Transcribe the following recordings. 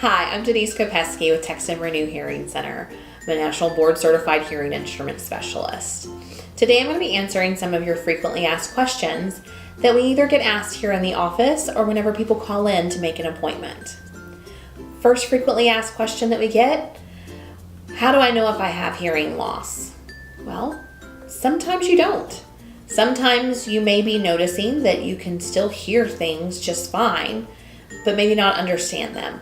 Hi, I'm Denise Kopesky with Text and Renew Hearing Center. I'm a National Board Certified Hearing Instrument Specialist. Today I'm going to be answering some of your frequently asked questions that we either get asked here in the office or whenever people call in to make an appointment. First frequently asked question that we get, how do I know if I have hearing loss? Well, sometimes you don't. Sometimes you may be noticing that you can still hear things just fine, but maybe not understand them.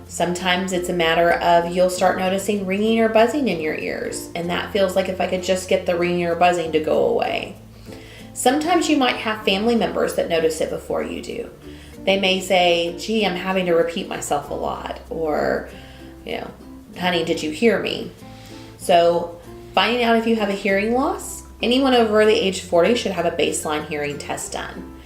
Sometimes it's a matter of you'll start noticing ringing or buzzing in your ears, and that feels like if I could just get the ringing or buzzing to go away. Sometimes you might have family members that notice it before you do. They may say, gee, I'm having to repeat myself a lot, or, honey, did you hear me? So finding out if you have a hearing loss, anyone over the age 40 should have a baseline hearing test done.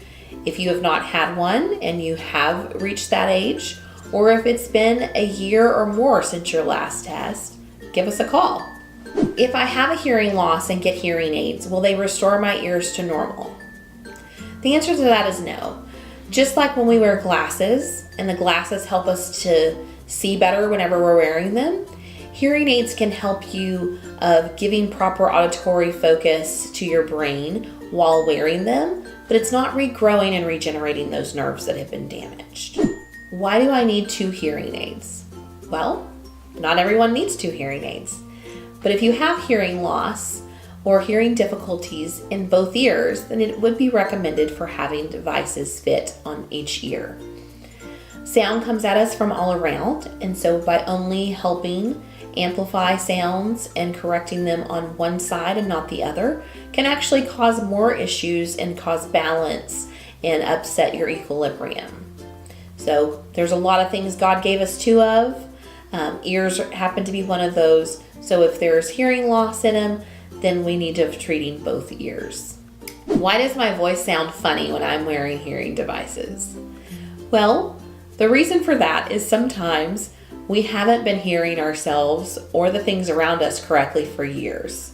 If you have not had one and you have reached that age, or if it's been a year or more since your last test, give us a call. If I have a hearing loss and get hearing aids, will they restore my ears to normal? The answer to that is no. Just like when we wear glasses, and the glasses help us to see better whenever we're wearing them, hearing aids can help you of giving proper auditory focus to your brain while wearing them, but it's not regrowing and regenerating those nerves that have been damaged. Why do I need 2 hearing aids? Well, not everyone needs 2 hearing aids. But if you have hearing loss or hearing difficulties in both ears, then it would be recommended for having devices fit on each ear. Sound comes at us from all around, and so by only helping amplify sounds and correcting them on one side and not the other can actually cause more issues and cause balance and upset your equilibrium. So there's a lot of things God gave us 2 of. Ears happen to be one of those. So if there's hearing loss in them, then we need to be treating both ears. Why does my voice sound funny when I'm wearing hearing devices? Well, the reason for that is sometimes we haven't been hearing ourselves or the things around us correctly for years.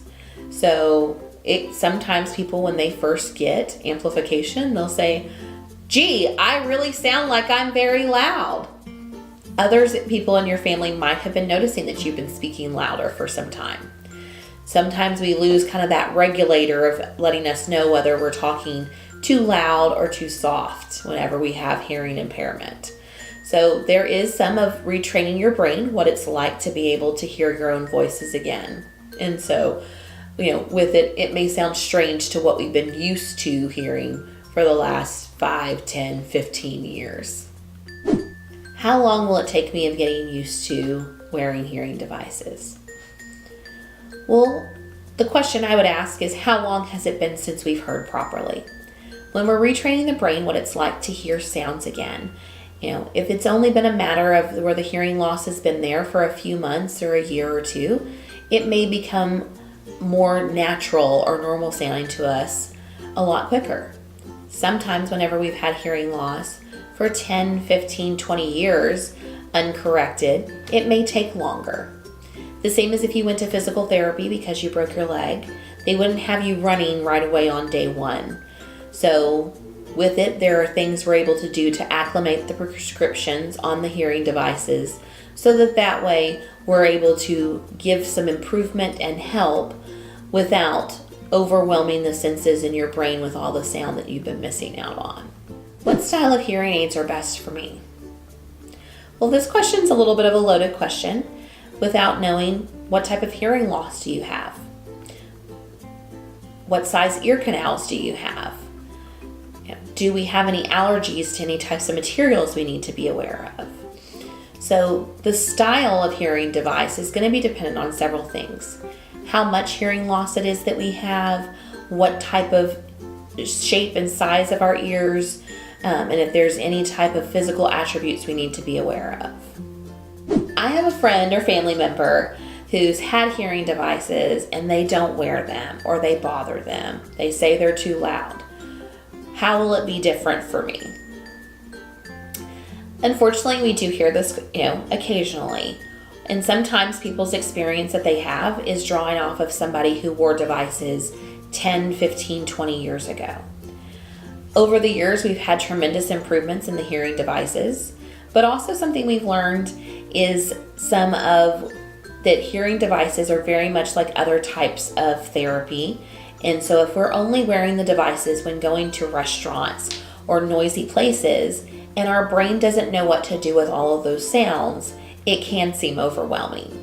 So sometimes people, when they first get amplification, they'll say, gee, I really sound like I'm very loud. People in your family might have been noticing that you've been speaking louder for some time. Sometimes we lose kind of that regulator of letting us know whether we're talking too loud or too soft whenever we have hearing impairment. So there is some of retraining your brain, what it's like to be able to hear your own voices again. And so, with it may sound strange to what we've been used to hearing for the last 5, 10, 15 years. How long will it take me of getting used to wearing hearing devices? Well, the question I would ask is, how long has it been since we've heard properly? When we're retraining the brain what it's like to hear sounds again, if it's only been a matter of where the hearing loss has been there for a few months or a year or 2, it may become more natural or normal sounding to us a lot quicker. Sometimes whenever we've had hearing loss for 10, 15, 20 years uncorrected, it may take longer. The same as if you went to physical therapy because you broke your leg, they wouldn't have you running right away on day 1. So with it, there are things we're able to do to acclimate the prescriptions on the hearing devices so that way we're able to give some improvement and help without overwhelming the senses in your brain with all the sound that you've been missing out on. What style of hearing aids are best for me? Well, this question's a little bit of a loaded question without knowing what type of hearing loss do you have? What size ear canals do you have? Do we have any allergies to any types of materials we need to be aware of? So the style of hearing device is going to be dependent on several things. How much hearing loss it is that we have, what type of shape and size of our ears, and if there's any type of physical attributes we need to be aware of. I have a friend or family member who's had hearing devices and they don't wear them or they bother them. They say they're too loud. How will it be different for me? Unfortunately, we do hear this, occasionally. And sometimes people's experience that they have is drawing off of somebody who wore devices 10, 15, 20 years ago. Over the years, we've had tremendous improvements in the hearing devices, But also something we've learned is that hearing devices are very much like other types of therapy. And so if we're only wearing the devices when going to restaurants or noisy places, and our brain doesn't know what to do with all of those sounds, it can seem overwhelming.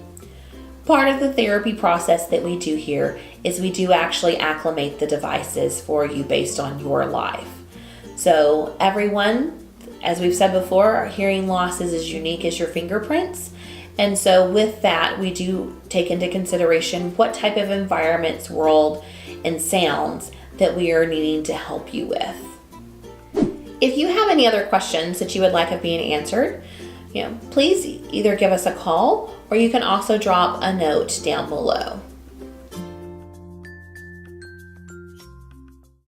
Part of the therapy process that we do here is we do actually acclimate the devices for you based on your life. So everyone, as we've said before, our hearing loss is as unique as your fingerprints. And so with that, we do take into consideration what type of environments, world, and sounds that we are needing to help you with. If you have any other questions that you would like of being answered, please either give us a call or you can also drop a note down below.